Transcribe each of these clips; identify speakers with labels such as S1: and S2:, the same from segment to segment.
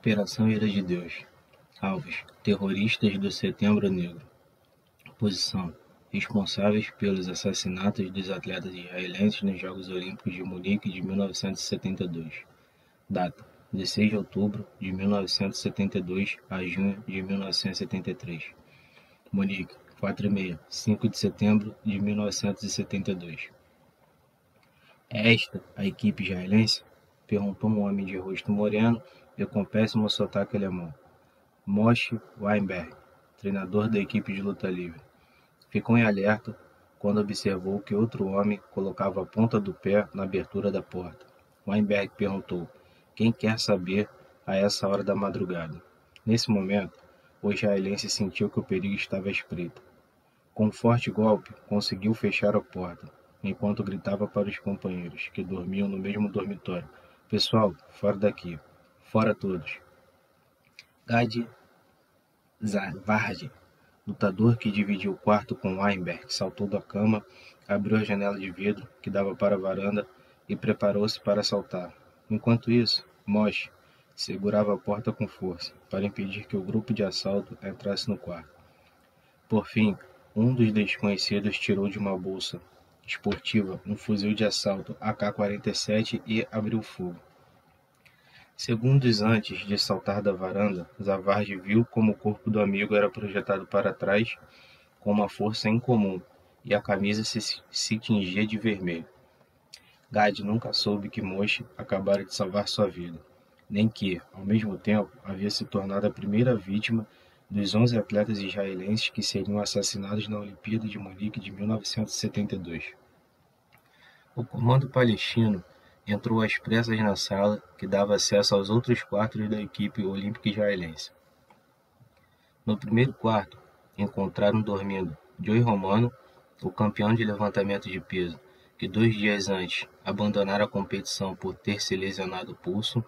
S1: Operação Ira de Deus. Alvos: terroristas do Setembro Negro. Posição: responsáveis pelos assassinatos dos atletas israelenses nos Jogos Olímpicos de Munique de 1972. Data: 16 de outubro de 1972 a junho de 1973. Munique, 4:30, 5 de setembro de 1972. É esta a equipe israelense? Perguntou um homem de rosto moreno e com péssimo sotaque alemão. Moshe Weinberg, treinador da equipe de luta livre, ficou em alerta quando observou que outro homem colocava a ponta do pé na abertura da porta. Weinberg perguntou: quem quer saber a essa hora da madrugada? Nesse momento, o israelense sentiu que o perigo estava à espreita. Com um forte golpe, conseguiu fechar a porta, enquanto gritava para os companheiros, que dormiam no mesmo dormitório: pessoal, fora daqui, fora todos. Gadi Zavard, lutador que dividia o quarto com Weinberg, saltou da cama, abriu a janela de vidro que dava para a varanda e preparou-se para saltar. Enquanto isso, Moshe segurava a porta com força, para impedir que o grupo de assalto entrasse no quarto. Por fim, um dos desconhecidos tirou de uma bolsa esportiva um fuzil de assalto AK-47 e abriu fogo. Segundos antes de saltar da varanda, Zavard viu como o corpo do amigo era projetado para trás com uma força incomum e a camisa se tingia de vermelho. Gad nunca soube que Moshe acabara de salvar sua vida, nem que, ao mesmo tempo, havia se tornado a primeira vítima dos 11 atletas israelenses que seriam assassinados na Olimpíada de Munique de 1972. O comando palestino entrou às pressas na sala que dava acesso aos outros quartos da equipe olímpica israelense. No primeiro quarto, encontraram dormindo Joey Romano, o campeão de levantamento de peso, que 2 dias antes abandonara a competição por ter se lesionado o pulso.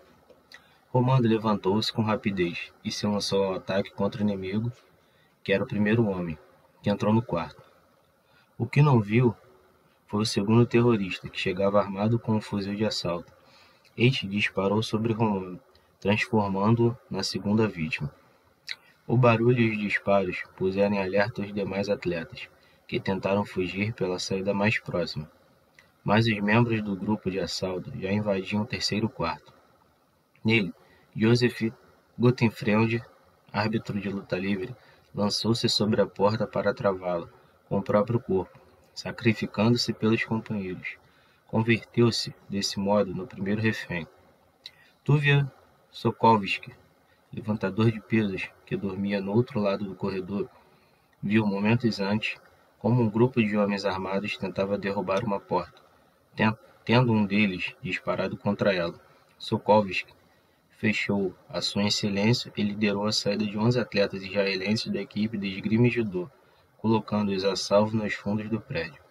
S1: Romano levantou-se com rapidez e se lançou ao ataque contra o inimigo, que era o primeiro homem, que entrou no quarto. O que não viu foi o segundo terrorista, que chegava armado com um fuzil de assalto. Este disparou sobre Romano, transformando-o na segunda vítima. O barulho e os disparos puseram em alerta os demais atletas, que tentaram fugir pela saída mais próxima. Mas os membros do grupo de assalto já invadiam o terceiro quarto. Nele, Joseph Guttenfreld, árbitro de luta livre, lançou-se sobre a porta para travá-la com o próprio corpo, sacrificando-se pelos companheiros. Converteu-se, desse modo, no primeiro refém. Tuvia Sokovsky, levantador de pesos que dormia no outro lado do corredor, viu momentos antes como um grupo de homens armados tentava derrubar uma porta, tendo um deles disparado contra ela. Sokovsky fechou ações em silêncio e liderou a saída de 11 atletas israelenses da equipe de esgrima e judô, colocando-os a salvo nos fundos do prédio.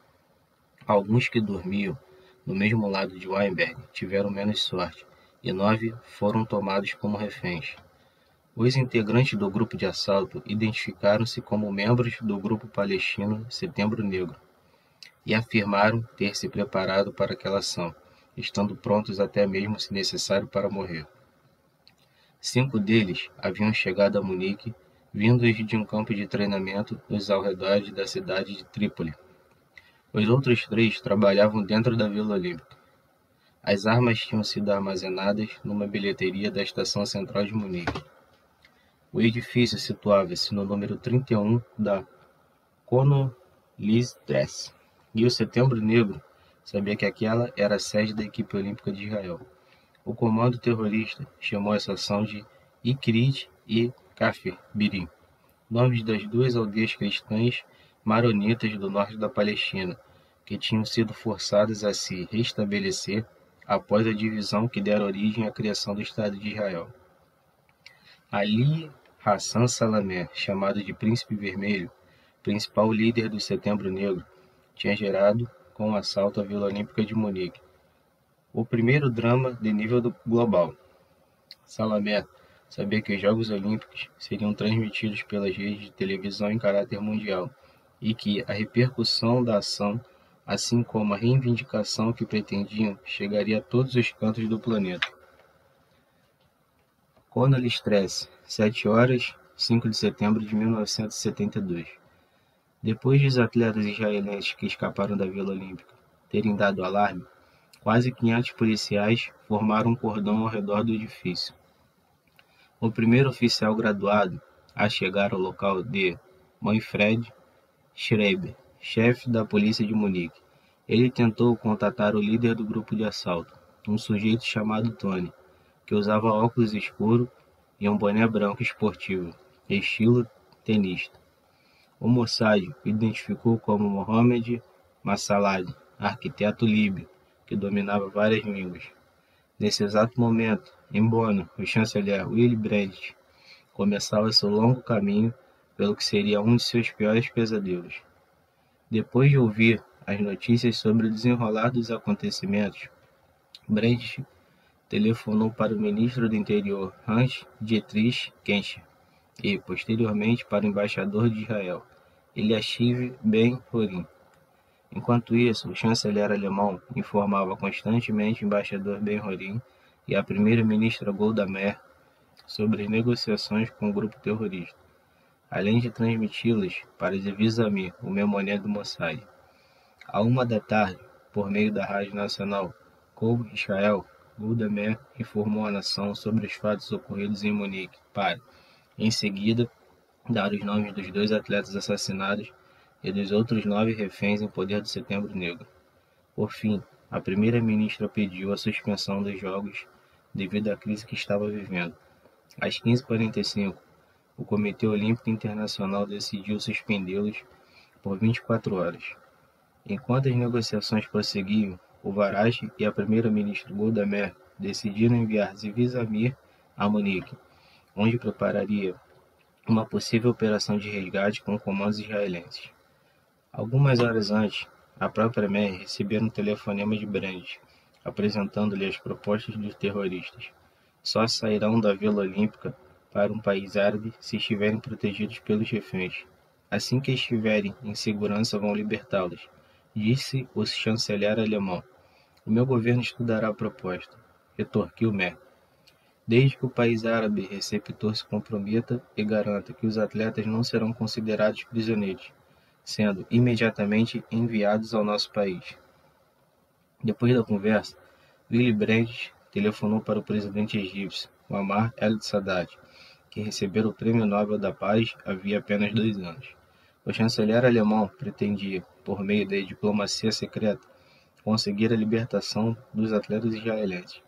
S1: Alguns que dormiam no mesmo lado de Weinberg tiveram menos sorte, e 9 foram tomados como reféns. Os integrantes do grupo de assalto identificaram-se como membros do grupo palestino Setembro Negro e afirmaram ter se preparado para aquela ação, estando prontos até mesmo, se necessário, para morrer. 5 deles haviam chegado a Munique, vindos de um campo de treinamento nos arredores da cidade de Trípoli. Os outros 3 trabalhavam dentro da Vila Olímpica. As armas tinham sido armazenadas numa bilheteria da estação central de Munique. O edifício situava-se no número 31 da Königstraße, e o Setembro Negro sabia que aquela era a sede da equipe olímpica de Israel. O comando terrorista chamou essa ação de Ikrit e Kafir Birim, nomes das 2 aldeias cristãs maronitas do norte da Palestina, que tinham sido forçadas a se restabelecer após a divisão que dera origem à criação do Estado de Israel. Ali Hassan Salamé, chamado de Príncipe Vermelho, principal líder do Setembro Negro, tinha gerado com o assalto à Vila Olímpica de Munique o primeiro drama de nível global. Salamé sabia que os Jogos Olímpicos seriam transmitidos pelas redes de televisão em caráter mundial e que a repercussão da ação, assim como a reivindicação que pretendiam, chegaria a todos os cantos do planeta. Conall Stress, 7 horas, 5 de setembro de 1972. Depois de os atletas israelenses que escaparam da Vila Olímpica terem dado alarme, quase 500 policiais formaram um cordão ao redor do edifício. O primeiro oficial graduado a chegar ao local de Manfred Schreiber, chefe da polícia de Munique. Ele tentou contatar o líder do grupo de assalto, um sujeito chamado Tony, que usava óculos escuros e um boné branco esportivo, estilo tenista. O Mossad o identificou como Mohamed Massalad, arquiteto líbio, que dominava várias línguas. Nesse exato momento, em Bono, o chanceler Willy Brandt começava seu longo caminho pelo que seria um de seus piores pesadelos. Depois de ouvir as notícias sobre o desenrolar dos acontecimentos, Brandt telefonou para o ministro do Interior Hans-Dietrich Genscher e, posteriormente, para o embaixador de Israel, Eliashiv Ben-Horin. Enquanto isso, o chanceler alemão informava constantemente o embaixador Ben-Horin e a primeira-ministra Golda Meir sobre as negociações com o grupo terrorista, além de transmiti-las para Zivizamir, o memoné do Mossad. À 1 da tarde, por meio da Rádio Nacional Kol Israel, Golda Meir informou a nação sobre os fatos ocorridos em Munique para, em seguida, dar os nomes dos 2 atletas assassinados e dos outros 9 reféns em poder do Setembro Negro. Por fim, a primeira-ministra pediu a suspensão dos Jogos devido à crise que estava vivendo. Às 15h45, o Comitê Olímpico Internacional decidiu suspendê-los por 24 horas. Enquanto as negociações prosseguiam, o Varage e a primeira-ministra Golda Meir decidiram enviar Zivizamir a Munique, onde prepararia uma possível operação de resgate com comandos israelenses. Algumas horas antes, a própria Meir recebera um telefonema de Brandt, apresentando-lhe as propostas dos terroristas. Só sairão da Vila Olímpica para um país árabe se estiverem protegidos pelos reféns. Assim que estiverem em segurança, vão libertá-los, disse o chanceler alemão. O meu governo estudará a proposta, retorquiu Meir, desde que o país árabe receptor se comprometa e garanta que os atletas não serão considerados prisioneiros, sendo imediatamente enviados ao nosso país. Depois da conversa, Willy Brandt telefonou para o presidente egípcio, Muammar el-Sadat, que recebera o Prêmio Nobel da Paz havia apenas 2 anos. O chanceler alemão pretendia, por meio da diplomacia secreta, conseguir a libertação dos atletas israelenses.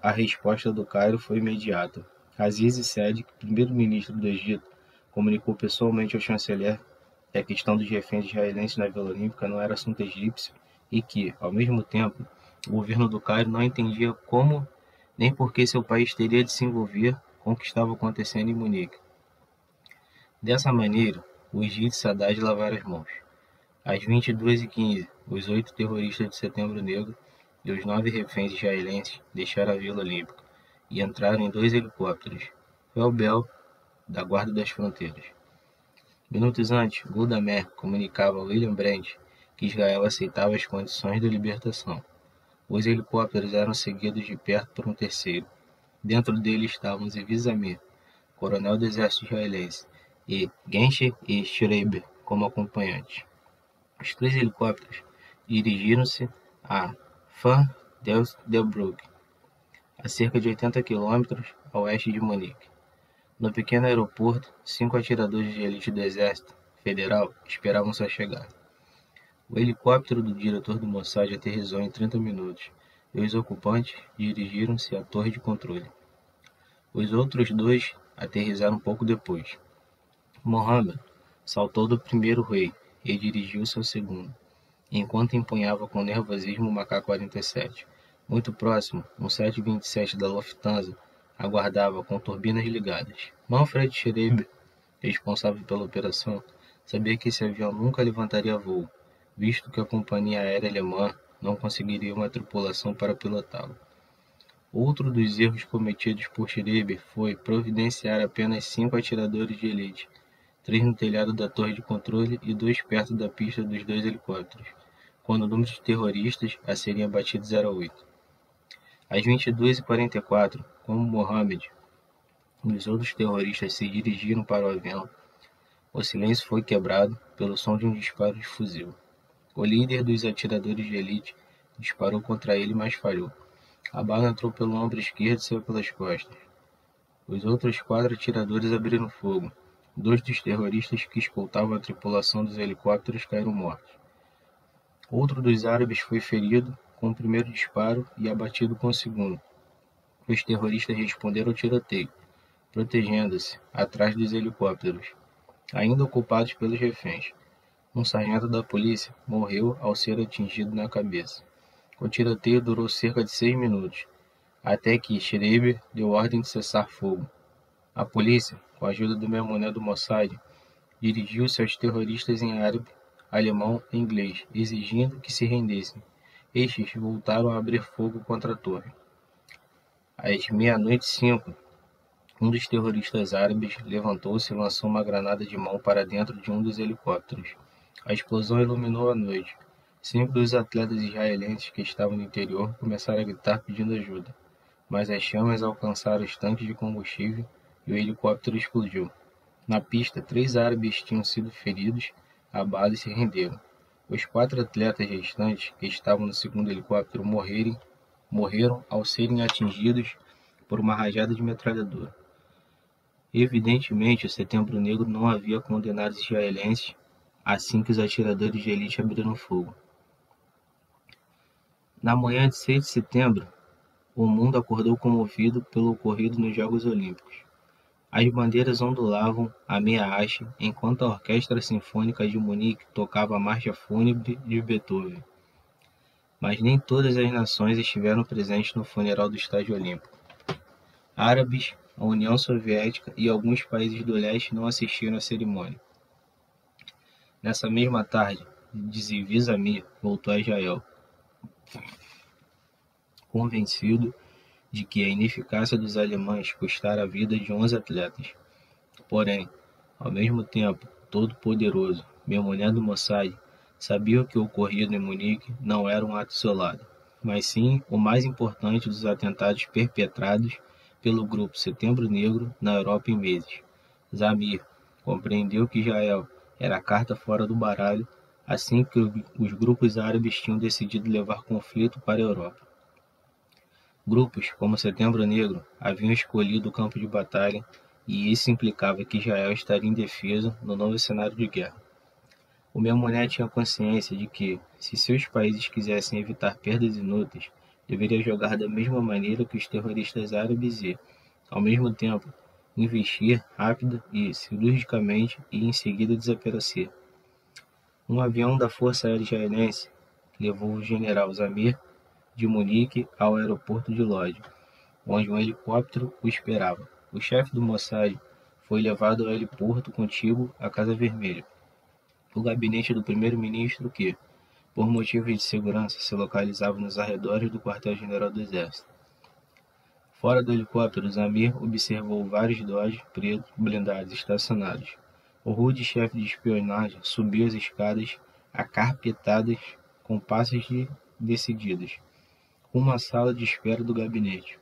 S1: A resposta do Cairo foi imediata. Aziz Said, primeiro-ministro do Egito, comunicou pessoalmente ao chanceler que a questão dos reféns israelenses na Vila Olímpica não era assunto egípcio e que, ao mesmo tempo, o governo do Cairo não entendia como nem por que seu país teria de se envolver com o que estava acontecendo em Munique. Dessa maneira, o Egito Sadat lavara as mãos. Às 22h15, os 8 terroristas de Setembro Negro e os 9 reféns israelenses deixaram a Vila Olímpica e entraram em 2 helicópteros, Bell da Guarda das Fronteiras. Minutos antes, Golda Meir comunicava a Willy Brandt que Israel aceitava as condições de libertação. Os helicópteros eram seguidos de perto por um terceiro. Dentro dele estavam Zivizamir, coronel do exército israelense, e Genscher e Schreiber como acompanhantes. Os 3 helicópteros dirigiram-se a Van Delbruck, a cerca de 80 quilômetros a oeste de Munique. No pequeno aeroporto, 5 atiradores de elite do Exército Federal esperavam sua chegada. O helicóptero do diretor do Mossad aterrissou em 30 minutos e os ocupantes dirigiram-se à torre de controle. Os outros 2 aterrissaram pouco depois. Mohammed saltou do primeiro rei e dirigiu-se ao segundo, enquanto empunhava com nervosismo o Mk-47. Muito próximo, um 727 da Lufthansa aguardava com turbinas ligadas. Manfred Schreiber, responsável pela operação, sabia que esse avião nunca levantaria voo, visto que a companhia aérea alemã não conseguiria uma tripulação para pilotá-lo. Outro dos erros cometidos por Schreiber foi providenciar apenas 5 atiradores de elite, 3 no telhado da torre de controle e 2 perto da pista dos 2 helicópteros, quando o número de terroristas a serem abatidos era 8. Às 22h44, como Mohammed Os outros terroristas se dirigiram para o avião. O silêncio foi quebrado pelo som de um disparo de fuzil. O líder dos atiradores de elite disparou contra ele, mas falhou. A bala entrou pelo ombro esquerdo e saiu pelas costas. Os outros 4 atiradores abriram fogo. 2 dos terroristas que escoltavam a tripulação dos helicópteros caíram mortos. Outro dos árabes foi ferido com o primeiro disparo e abatido com o segundo. Os terroristas responderam ao tiroteio, protegendo-se atrás dos helicópteros, ainda ocupados pelos reféns. Um sargento da polícia morreu ao ser atingido na cabeça. O tiroteio durou cerca de 6 minutos, até que Schreiber deu ordem de cessar fogo. A polícia, com a ajuda do Memoné do Mossad, dirigiu-se aos terroristas em árabe, alemão e inglês, exigindo que se rendessem. Estes voltaram a abrir fogo contra a torre. Às 00h05, um dos terroristas árabes levantou-se e lançou uma granada de mão para dentro de um dos helicópteros. A explosão iluminou a noite. 5 dos atletas israelenses que estavam no interior começaram a gritar pedindo ajuda, mas as chamas alcançaram os tanques de combustível e o helicóptero explodiu. Na pista, 3 árabes tinham sido feridos a bala e se renderam. Os 4 atletas restantes que estavam no segundo helicóptero morreram ao serem atingidos por uma rajada de metralhadora. Evidentemente, o Setembro Negro não havia condenado os israelenses assim que os atiradores de elite abriram fogo. Na manhã de 6 de setembro, o mundo acordou comovido pelo ocorrido nos Jogos Olímpicos. As bandeiras ondulavam a meia haste enquanto a Orquestra Sinfônica de Munique tocava a marcha fúnebre de Beethoven. Mas nem todas as nações estiveram presentes no funeral do Estádio Olímpico. Árabes, a União Soviética e alguns países do leste não assistiram à cerimônia. Nessa mesma tarde, Zvi Zamir voltou a Israel, convencido de que a ineficácia dos alemães custara a vida de 11 atletas. Porém, ao mesmo tempo, todo-poderoso, Memoné do Mossad, sabia que o ocorrido em Munique não era um ato isolado, mas sim o mais importante dos atentados perpetrados pelo grupo Setembro Negro na Europa em meses. Zamir compreendeu que Israel era a carta fora do baralho assim que os grupos árabes tinham decidido levar conflito para a Europa. Grupos como Setembro Negro haviam escolhido o campo de batalha e isso implicava que Israel estaria indefeso no novo cenário de guerra. O Memoné tinha consciência de que, se seus países quisessem evitar perdas inúteis, deveria jogar da mesma maneira que os terroristas árabes e, ao mesmo tempo, investir rápido e cirurgicamente e em seguida desaparecer. Um avião da Força Aérea Israelense levou o general Zamir de Munique ao aeroporto de Lod, onde um helicóptero o esperava. O chefe do Mossad foi levado ao heliporto contíguo à Casa Vermelha. O gabinete do primeiro-ministro, que, por motivos de segurança, se localizava nos arredores do quartel-general do Exército. Fora do helicóptero, Zamir observou vários Dodge pretos blindados estacionados. O rude chefe de espionagem subiu as escadas acarpetadas com passos decididos, rumo à sala de espera do gabinete.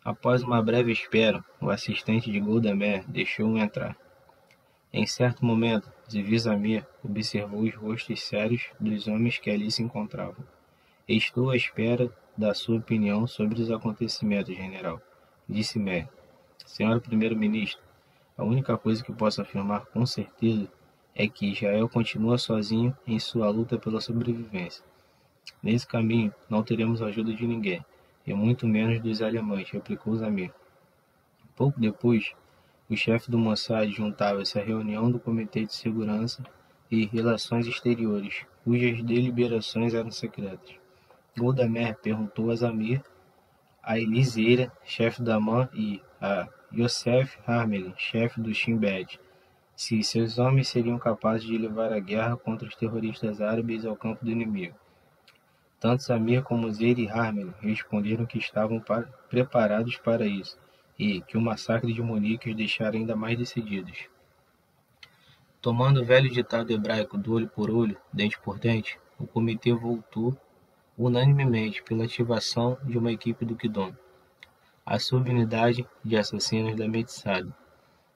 S1: Após uma breve espera, o assistente de Golda Meir deixou-o entrar. Em certo momento, Zvi Zamir observou os rostos sérios dos homens que ali se encontravam. Estou à espera da sua opinião sobre os acontecimentos, general, disse Meir. Senhora primeiro-ministro, a única coisa que posso afirmar com certeza é que Israel continua sozinho em sua luta pela sobrevivência. Nesse caminho, não teremos ajuda de ninguém, e muito menos dos alemães, replicou Zamir. Pouco depois, o chefe do Mossad juntava-se à reunião do Comitê de Segurança e Relações Exteriores, cujas deliberações eram secretas. Golda Meir perguntou a Zamir, a Eliseira, chefe da MAN, e a Yosef Harmelin, chefe do Shin Bet, se seus homens seriam capazes de levar a guerra contra os terroristas árabes ao campo do inimigo. Tanto Zamir como Zeir e Harmelin responderam que estavam preparados para isso e que o massacre de Munique os deixara ainda mais decididos. Tomando o velho ditado hebraico do olho por olho, dente por dente, o comitê votou unanimemente pela ativação de uma equipe do Kidon. a subunidade de assassinos da Metsado,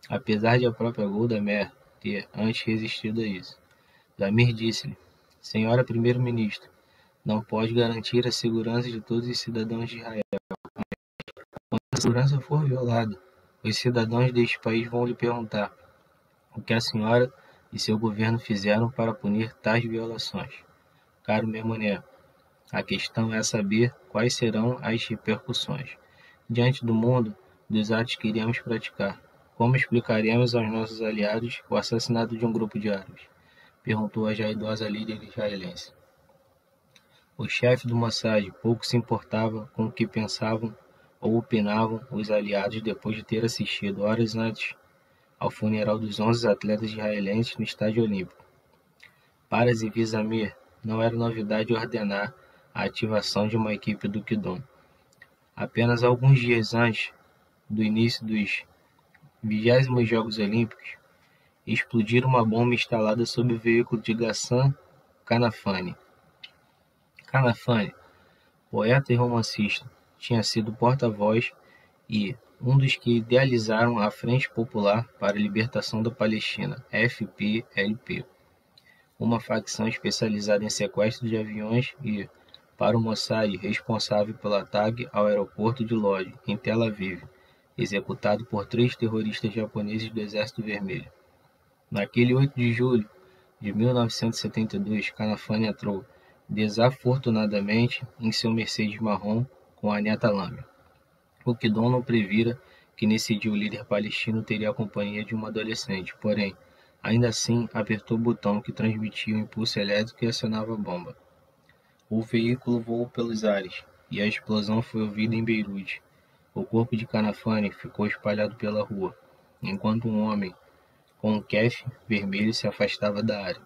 S1: apesar de a própria Golda Meir ter antes resistido a isso. Zamir disse-lhe: Senhora Primeiro-Ministro, não pode garantir a segurança de todos os cidadãos de Israel. Quando a segurança for violada, os cidadãos deste país vão lhe perguntar o que a senhora e seu governo fizeram para punir tais violações. Caro Memoné, a questão é saber quais serão as repercussões diante do mundo dos atos que iremos praticar. Como explicaremos aos nossos aliados o assassinato de um grupo de árabes? Perguntou a já idosa líder israelense. O chefe do Mossad pouco se importava com o que pensavam ou opinavam os aliados depois de ter assistido horas antes ao funeral dos 11 atletas israelenses no Estádio Olímpico. Para Zivi Zamir, não era novidade ordenar a ativação de uma equipe do Kidon. Apenas alguns dias antes do início dos 20º Jogos Olímpicos, explodiram uma bomba instalada sob o veículo de Ghassan Kanafani. Kanafani, poeta e romancista, tinha sido porta-voz e um dos que idealizaram a Frente Popular para a Libertação da Palestina, FPLP, uma facção especializada em sequestro de aviões e, para o Mossad, responsável pelo ataque ao aeroporto de Lod, em Tel Aviv, executado por 3 terroristas japoneses do Exército Vermelho. Naquele 8 de julho de 1972, Kanafani entrou, desafortunadamente, em seu Mercedes marrom com a neta Lâmia. O Kidon não previra que nesse dia o líder palestino teria a companhia de uma adolescente, porém, ainda assim, apertou o botão que transmitia o impulso elétrico e acionava a bomba. O veículo voou pelos ares, e a explosão foi ouvida em Beirute. O corpo de Kanafani ficou espalhado pela rua, enquanto um homem com um kef vermelho se afastava da área.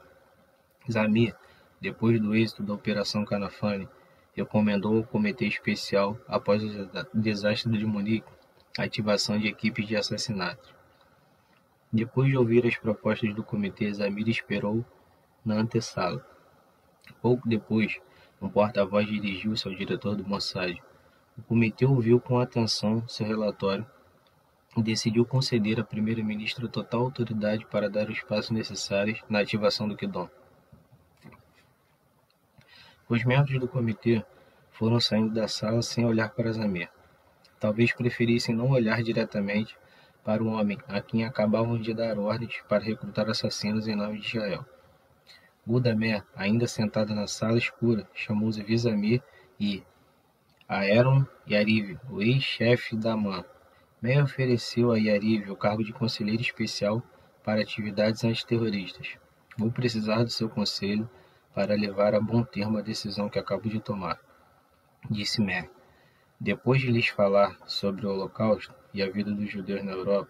S1: Zamir, depois do êxito da Operação Kanafani, recomendou ao Comitê Especial, após o desastre de Munique, a ativação de equipes de assassinato. Depois de ouvir as propostas do comitê, Zamir esperou na antessala. Pouco depois, um porta-voz dirigiu-se ao diretor do Mossad. O comitê ouviu com atenção seu relatório e decidiu conceder à primeira-ministra total autoridade para dar os passos necessários na ativação do Kidon. Os membros do comitê foram saindo da sala sem olhar para Zamir. Talvez preferissem não olhar diretamente para o homem a quem acabavam de dar ordens para recrutar assassinos em nome de Israel. Golda Meir, ainda sentada na sala escura, chamou Zivi Zamir e Aaron Yariv, o ex-chefe da AMAN. Meir ofereceu a Yariv o cargo de conselheiro especial para atividades antiterroristas. Vou precisar do seu conselho para levar a bom termo a decisão que acabo de tomar, disse Meir. Depois de lhes falar sobre o Holocausto e a vida dos judeus na Europa,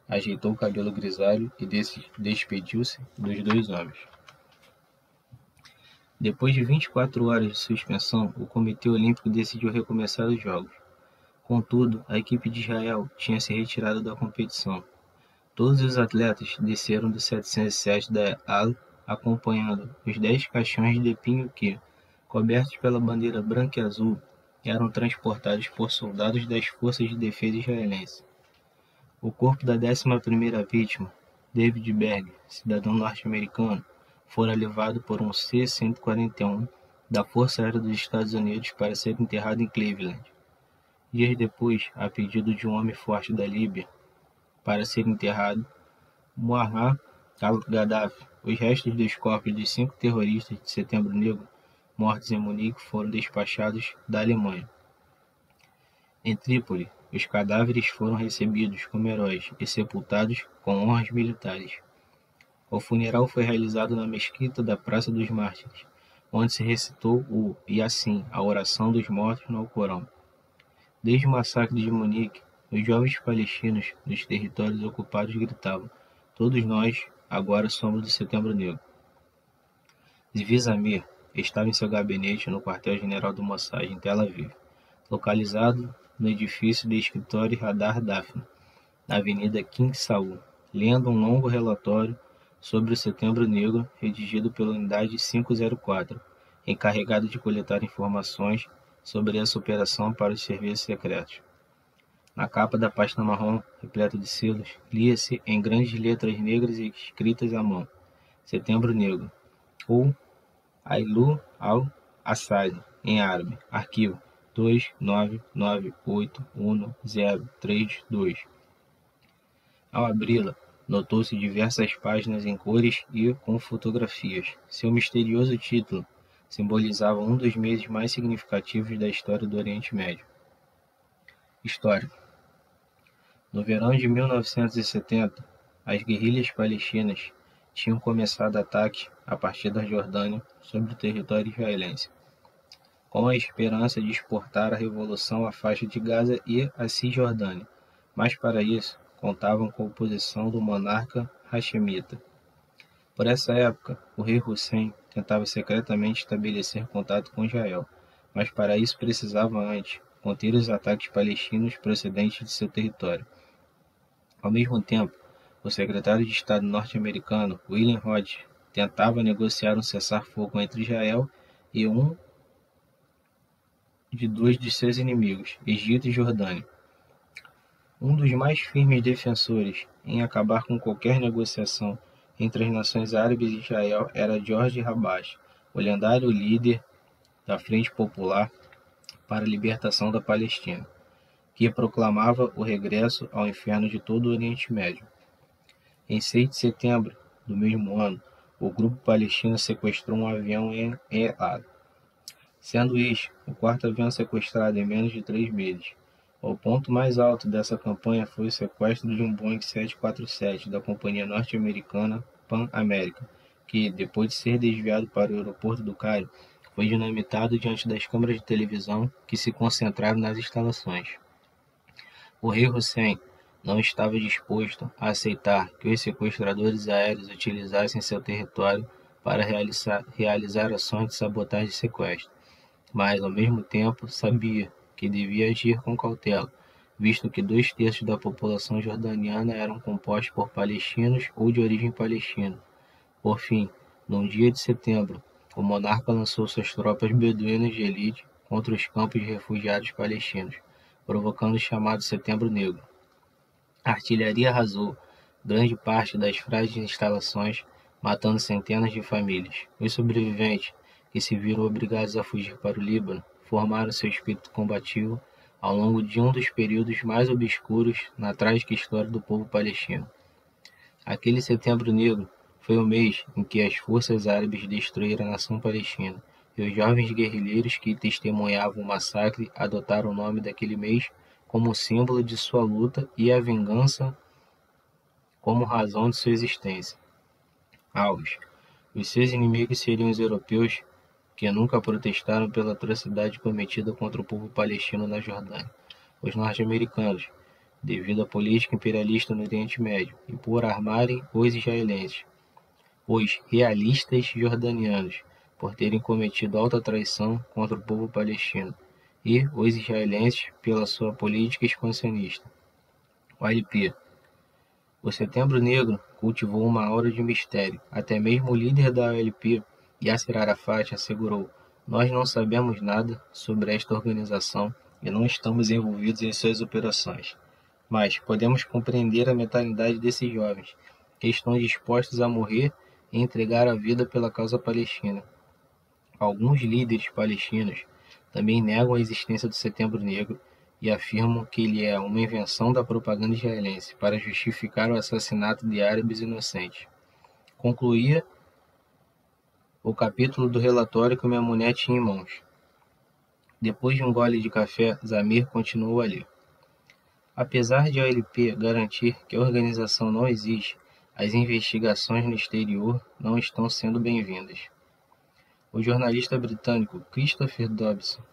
S1: ajeitou o cabelo grisalho e despediu-se dos 2 homens. Depois de 24 horas de suspensão, o Comitê Olímpico decidiu recomeçar os Jogos. Contudo, a equipe de Israel tinha se retirado da competição. Todos os atletas desceram do 707 da Al, acompanhando os 10 caixões de pinho que, cobertos pela bandeira branca e azul, eram transportados por soldados das Forças de Defesa israelenses. O corpo da 11ª vítima, David Berg, cidadão norte-americano, fora levado por um C-141 da Força Aérea dos Estados Unidos para ser enterrado em Cleveland. Dias depois, a pedido de um homem forte da Líbia, para ser enterrado, Muammar al-Gaddafi, os restos dos corpos de 5 terroristas de Setembro Negro mortos em Munique foram despachados da Alemanha. Em Trípoli, os cadáveres foram recebidos como heróis e sepultados com honras militares. O funeral foi realizado na mesquita da Praça dos Mártires, onde se recitou o Yassin, a oração dos mortos no Alcorão. Desde o massacre de Munique, os jovens palestinos nos territórios ocupados gritavam: todos nós agora somos do Setembro Negro. Zivi Zamir estava em seu gabinete no quartel-general do Mossad, em Tel Aviv, localizado no edifício de escritório Hadar Daphne, na Avenida King Saul, lendo um longo relatório sobre o Setembro Negro redigido pela Unidade 504, encarregada de coletar informações sobre essa operação para os serviços secretos. Na capa da pasta marrom, repleta de selos, lia-se em grandes letras negras e escritas à mão: Setembro Negro, ou Ailu al-Assad, em árabe, arquivo 299811032. Ao abri-la, notou-se diversas páginas em cores e com fotografias. Seu misterioso título simbolizava um dos meses mais significativos da história do Oriente Médio. História. No verão de 1970, as guerrilhas palestinas tinham começado ataques a partir da Jordânia sobre o território israelense, com a esperança de exportar a revolução à faixa de Gaza e à Cisjordânia, mas para isso contavam com a oposição do monarca hashemita. Por essa época, o rei Hussein tentava secretamente estabelecer contato com Israel, mas para isso precisava antes conter os ataques palestinos procedentes de seu território. Ao mesmo tempo, o secretário de Estado norte-americano, William Roth, tentava negociar um cessar-fogo entre Israel e um de dois de seus inimigos, Egito e Jordânia. Um dos mais firmes defensores em acabar com qualquer negociação entre as nações árabes e Israel era George Habash, o lendário líder da Frente Popular para a Libertação da Palestina, que proclamava o regresso ao inferno de todo o Oriente Médio. Em 6 de setembro do mesmo ano, o grupo palestino sequestrou um avião em Eilat, sendo este o quarto avião sequestrado em menos de 3 meses. O ponto mais alto dessa campanha foi o sequestro de um Boeing 747 da companhia norte-americana Pan American, que, depois de ser desviado para o aeroporto do Cairo, foi dinamitado diante das câmeras de televisão que se concentraram nas instalações. O rei Hussein não estava disposto a aceitar que os sequestradores aéreos utilizassem seu território para realizar ações de sabotagem e sequestro, mas, ao mesmo tempo, sabia que devia agir com cautela, visto que 2/3 da população jordaniana eram compostos por palestinos ou de origem palestina. Por fim, no dia de setembro, o monarca lançou suas tropas beduínas de elite contra os campos de refugiados palestinos, provocando o chamado Setembro Negro. A artilharia arrasou grande parte das frágeis instalações, matando centenas de famílias. Os sobreviventes, que se viram obrigados a fugir para o Líbano, formaram seu espírito combativo ao longo de um dos períodos mais obscuros na trágica história do povo palestino. Aquele Setembro Negro foi o mês em que as forças árabes destruíram a nação palestina, e os jovens guerrilheiros que testemunhavam o massacre adotaram o nome daquele mês como símbolo de sua luta e a vingança como razão de sua existência. Alvos. Os seus inimigos seriam os europeus, que nunca protestaram pela atrocidade cometida contra o povo palestino na Jordânia. Os norte-americanos, devido à política imperialista no Oriente Médio, e por armarem os israelenses. Os realistas jordanianos, por terem cometido alta traição contra o povo palestino, e os israelenses pela sua política expansionista. OLP. O Setembro Negro cultivou uma aura de mistério. Até mesmo o líder da OLP, Yasser Arafat, assegurou: "Nós não sabemos nada sobre esta organização e não estamos envolvidos em suas operações. Mas podemos compreender a mentalidade desses jovens, que estão dispostos a morrer e entregar a vida pela causa palestina." Alguns líderes palestinos também negam a existência do Setembro Negro e afirmam que ele é uma invenção da propaganda israelense para justificar o assassinato de árabes inocentes. Concluía o capítulo do relatório que minha mulher tinha em mãos. Depois de um gole de café, Zamir continuou a ler. Apesar de a OLP garantir que a organização não existe, as investigações no exterior não estão sendo bem-vindas. O jornalista britânico Christopher Dobson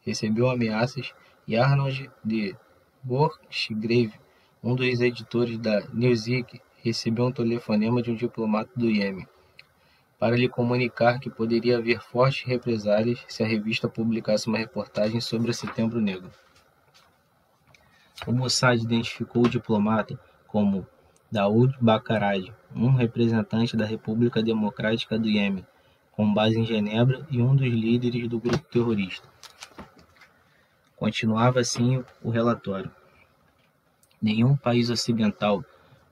S1: recebeu ameaças e Arnold de Borchgrave, um dos editores da Newsweek, recebeu um telefonema de um diplomata do Iêmen para lhe comunicar que poderia haver fortes represálias se a revista publicasse uma reportagem sobre o Setembro Negro. O Mossad identificou o diplomata como Daoud Bakarad, um representante da República Democrática do Iêmen, com base em Genebra e um dos líderes do grupo terrorista. Continuava assim o relatório. Nenhum país ocidental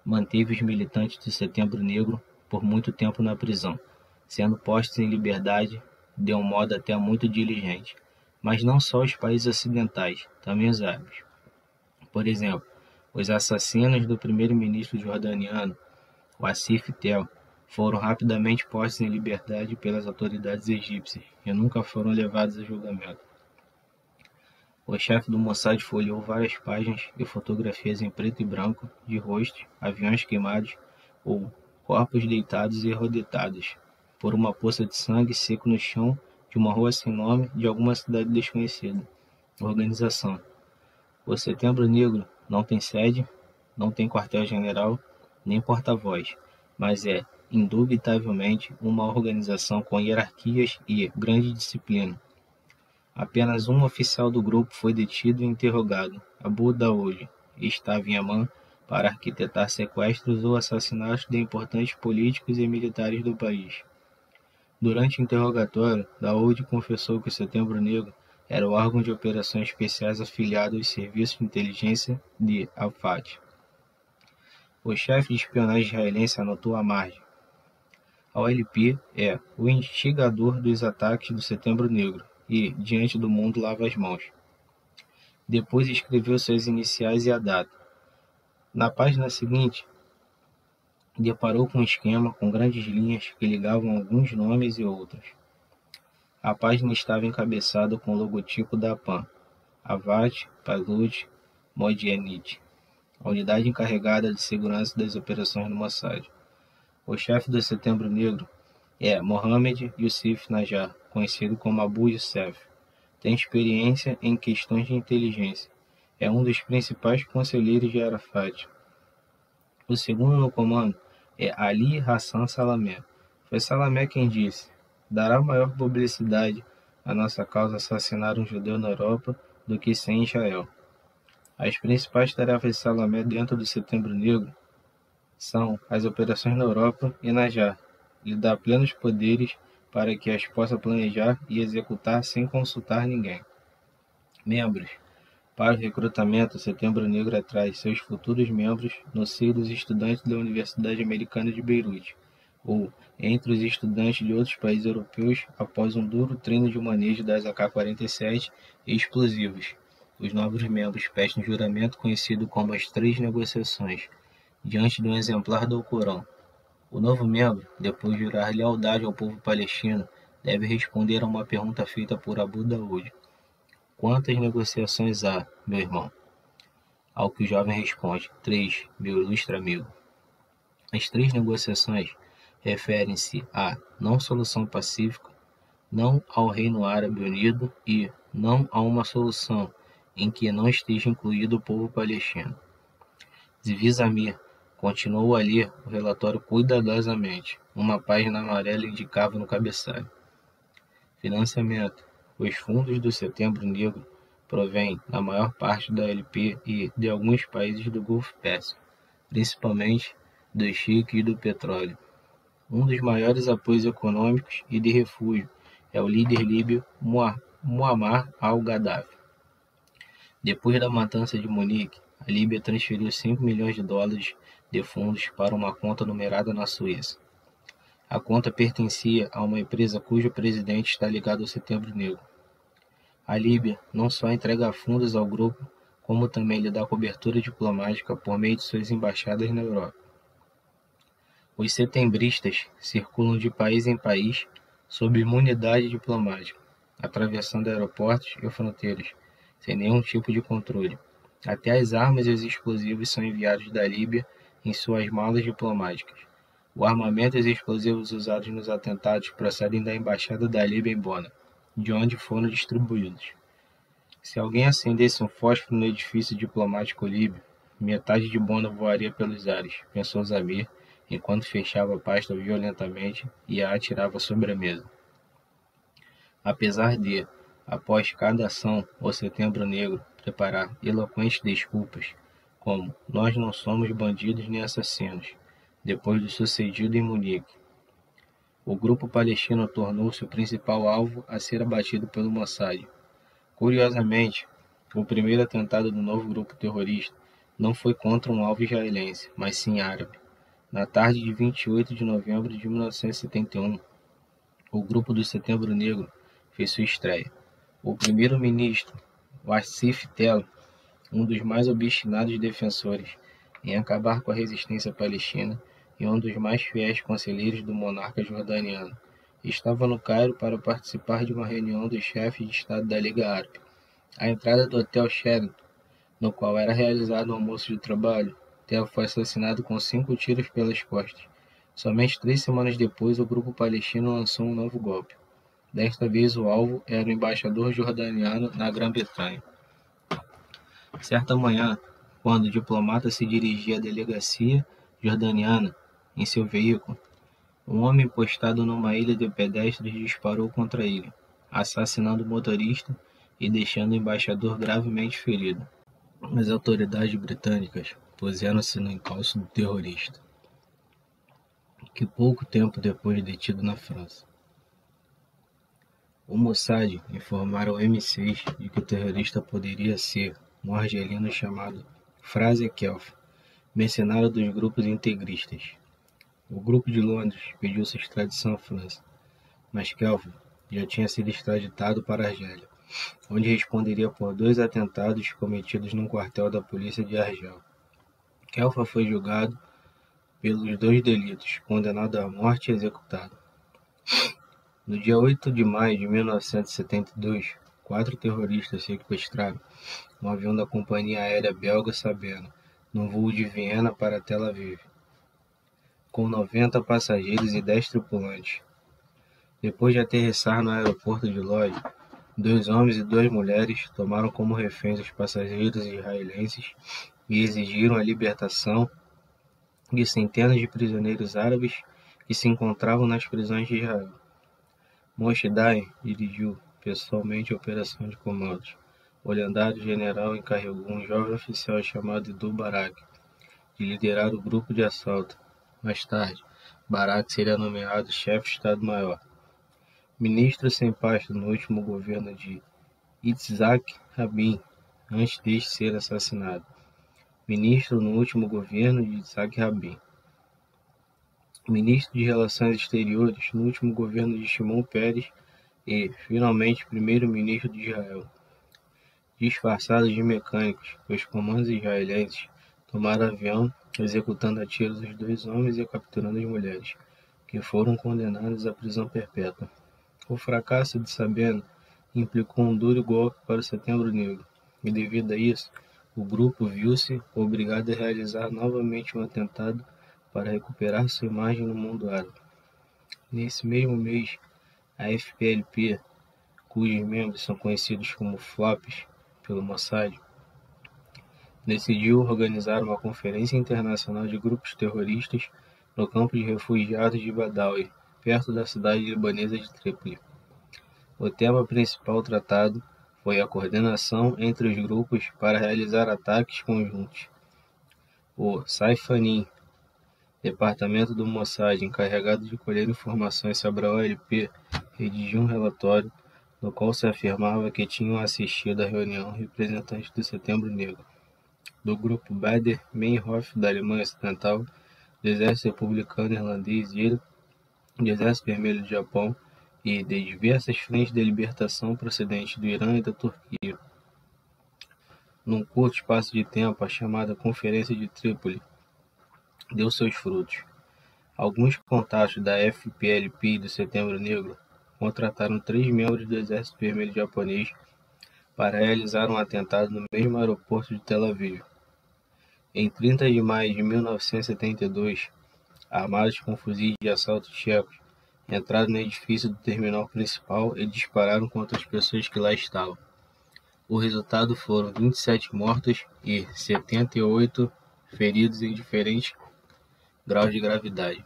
S1: manteve os militantes do Setembro Negro por muito tempo na prisão, sendo postos em liberdade de um modo até muito diligente. Mas não só os países ocidentais, também os árabes. Por exemplo, os assassinos do primeiro-ministro jordaniano, Wassif Tel, foram rapidamente postos em liberdade pelas autoridades egípcias e nunca foram levados a julgamento. O chefe do Mossad folheou várias páginas e fotografias em preto e branco de rostos, aviões queimados ou corpos deitados e rodetados por uma poça de sangue seco no chão de uma rua sem nome de alguma cidade desconhecida. Organização: o Setembro Negro não tem sede, não tem quartel-general, nem porta-voz, mas é, indubitavelmente, uma organização com hierarquias e grande disciplina. Apenas um oficial do grupo foi detido e interrogado, Abu Daoud, e estava em Amman para arquitetar sequestros ou assassinatos de importantes políticos e militares do país. Durante o interrogatório, Daoud confessou que o Setembro Negro era o órgão de operações especiais afiliado aos serviços de inteligência de Al-Fatah. O chefe de espionagem israelense anotou à margem: a OLP é o instigador dos ataques do Setembro Negro e, diante do mundo, lava as mãos. Depois escreveu suas iniciais e a data. Na página seguinte, deparou com um esquema com grandes linhas que ligavam alguns nomes e outros. A página estava encabeçada com o logotipo da PAN, Avat Palut Modianit, a unidade encarregada de segurança das operações do Mossad. O chefe do Setembro Negro é Mohamed Youssef Najjar, conhecido como Abu Youssef. Tem experiência em questões de inteligência. É um dos principais conselheiros de Arafat. O segundo no comando é Ali Hassan Salamé. Foi Salamé quem disse: dará maior publicidade à nossa causa assassinar um judeu na Europa do que sem Israel. As principais tarefas de Salamé dentro do Setembro Negro são as operações na Europa e na JAR. Lhe dá plenos poderes para que as possa planejar e executar sem consultar ninguém. Membros: para o recrutamento, o Setembro Negro atrai seus futuros membros no seio dos estudantes da Universidade Americana de Beirute, ou entre os estudantes de outros países europeus após um duro treino de manejo das AK-47 e explosivos. Os novos membros prestam juramento conhecido como as 3 negociações, diante de um exemplar do Alcorão. O novo membro, depois de jurar lealdade ao povo palestino, deve responder a uma pergunta feita por Abu Daoud: quantas negociações há, meu irmão? Ao que o jovem responde: 3, meu ilustre amigo. As 3 negociações referem-se a não solução pacífica, não ao Reino Árabe Unido e não a uma solução em que não esteja incluído o povo palestino. Zvi Zamir continuou a ler o relatório cuidadosamente. Uma página amarela indicava no cabeçalho: financiamento. Os fundos do Setembro Negro provêm, na maior parte, da OLP e de alguns países do Golfo Pérsico, principalmente do Chipre e do petróleo. Um dos maiores apoios econômicos e de refúgio é o líder líbio Muammar al-Gaddafi. Depois da matança de Munique, a Líbia transferiu 5 milhões de dólares de fundos para uma conta numerada na Suíça. A conta pertencia a uma empresa cujo presidente está ligado ao Setembro Negro. A Líbia não só entrega fundos ao grupo, como também lhe dá cobertura diplomática por meio de suas embaixadas na Europa. Os setembristas circulam de país em país sob imunidade diplomática, atravessando aeroportos e fronteiras, sem nenhum tipo de controle. Até as armas e os explosivos são enviados da Líbia em suas malas diplomáticas. O armamento e os explosivos usados nos atentados procedem da Embaixada da Líbia em Bona, de onde foram distribuídos. Se alguém acendesse um fósforo no edifício diplomático líbio, metade de Bona voaria pelos ares, pensou Zamir, enquanto fechava a pasta violentamente e a atirava sobre a mesa. Apesar de, após cada ação, o Setembro Negro preparar eloquentes desculpas, como nós não somos bandidos nem assassinos, depois do sucedido em Munique, o grupo palestino tornou-se o principal alvo a ser abatido pelo Mossad. Curiosamente, o primeiro atentado do novo grupo terrorista não foi contra um alvo israelense, mas sim árabe. Na tarde de 28 de novembro de 1971, o Grupo do Setembro Negro fez sua estreia. O primeiro-ministro Wassif Tell, um dos mais obstinados defensores em acabar com a resistência palestina e um dos mais fiéis conselheiros do monarca jordaniano, estava no Cairo para participar de uma reunião dos chefes de Estado da Liga Árabe. À entrada do Hotel Sheraton, no qual era realizado um almoço de trabalho, Tell foi assassinado com 5 tiros pelas costas. Somente 3 semanas depois, o grupo palestino lançou um novo golpe. Desta vez, o alvo era o embaixador jordaniano na Grã-Bretanha. Certa manhã, quando o diplomata se dirigia à delegacia jordaniana em seu veículo, um homem postado numa ilha de pedestres disparou contra ele, assassinando o motorista e deixando o embaixador gravemente ferido. As autoridades britânicas puseram-se no encalço do terrorista, que pouco tempo depois detido na França. O Mossad informara ao MI6 de que o terrorista poderia ser um argelino chamado Fraser Kelf, mercenário dos grupos integristas. O grupo de Londres pediu sua extradição à França, mas Kelf já tinha sido extraditado para a Argélia, onde responderia por 2 atentados cometidos num quartel da polícia de Argel. Kelf foi julgado pelos 2 delitos, condenado à morte e executado. No dia 8 de maio de 1972, 4 terroristas sequestraram um avião da companhia aérea belga Sabena, num voo de Viena para Tel Aviv, com 90 passageiros e 10 tripulantes. Depois de aterrissar no aeroporto de Lod, 2 homens e 2 mulheres tomaram como reféns os passageiros israelenses e exigiram a libertação de centenas de prisioneiros árabes que se encontravam nas prisões de Israel. Moshe Dayan dirigiu pessoalmente a operação de comandos. O lendário general encarregou um jovem oficial chamado Edu Barak de liderar o grupo de assalto. Mais tarde, Barak seria nomeado chefe de Estado-Maior. Ministro sem pasta no último governo de Yitzhak Rabin, antes deste ser assassinado. Ministro no último governo de Yitzhak Rabin. Ministro de Relações Exteriores no último governo de Shimon Peres e, finalmente, primeiro-ministro de Israel. Disfarçados de mecânicos, os comandos israelenses tomaram avião, executando a tiros os 2 homens e capturando as mulheres, que foram condenados à prisão perpétua. O fracasso de Sabena implicou um duro golpe para o Setembro Negro, e devido a isso, o grupo viu-se obrigado a realizar novamente um atentado para recuperar sua imagem no mundo árabe. Nesse mesmo mês, a FPLP, cujos membros são conhecidos como FLOPs pelo Mossad, decidiu organizar uma conferência internacional de grupos terroristas no campo de refugiados de Badawi, perto da cidade libanesa de Trípoli. O tema principal tratado foi a coordenação entre os grupos para realizar ataques conjuntos. O Saifanim, departamento do Mossad encarregado de colher informações sobre a OLP, redigiu um relatório no qual se afirmava que tinham assistido à reunião representantes do Setembro Negro, do grupo Baader Meinhof da Alemanha Ocidental, do Exército Republicano Irlandês e do Exército Vermelho do Japão e de diversas frentes de libertação procedentes do Irã e da Turquia. Num curto espaço de tempo, a chamada Conferência de Trípoli deu seus frutos. Alguns contatos da FPLP e do Setembro Negro contrataram 3 membros do Exército Vermelho Japonês para realizar um atentado no mesmo aeroporto de Tel Aviv. Em 30 de maio de 1972, armados com fuzis de assalto tchecos, entraram no edifício do terminal principal e dispararam contra as pessoas que lá estavam. O resultado foram 27 mortos e 78 feridos em diferentes graus de gravidade.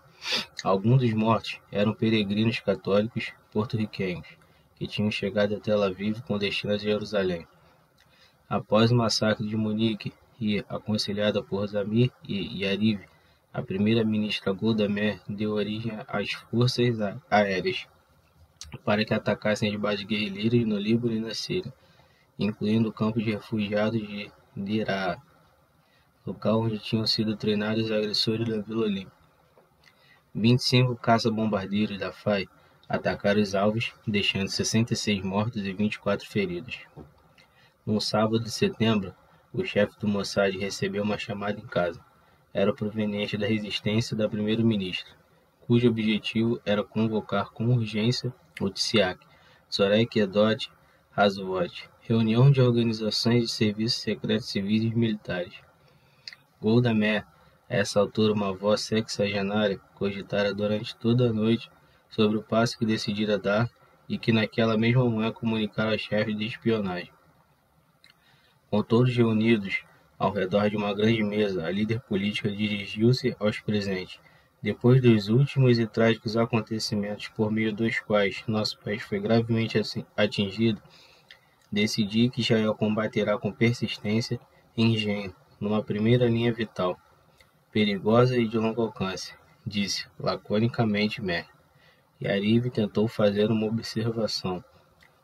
S1: Alguns dos mortos eram peregrinos católicos porto-riquenhos, que tinham chegado a Tel Aviv com destino a Jerusalém. Após o massacre de Munique e aconselhada por Zamir e Yariv, a primeira-ministra Golda Meir deu origem às forças aéreas para que atacassem as bases guerrilheiras no Líbano e na Síria, incluindo o campo de refugiados de Deraa. local onde tinham sido treinados os agressores da Vila Olímpia. 25 caça-bombardeiros da FAI atacaram os alvos, deixando 66 mortos e 24 feridos. No sábado de setembro, o chefe do Mossad recebeu uma chamada em casa. Era proveniente da resistência da primeira-ministra, cujo objetivo era convocar com urgência o TSIAC, Sorek Edot Hazovot, reunião de organizações de serviços secretos civis e militares. Golda Meir, a essa altura uma voz sexagenária, cogitara durante toda a noite sobre o passo que decidira dar e que naquela mesma manhã comunicara ao chefe de espionagem. Com todos reunidos ao redor de uma grande mesa, a líder política dirigiu-se aos presentes. Depois dos últimos e trágicos acontecimentos por meio dos quais nosso país foi gravemente atingido, decidi que Israel combaterá com persistência e engenho, numa primeira linha vital, perigosa e de longo alcance, disse laconicamente Meir. Yariv tentou fazer uma observação,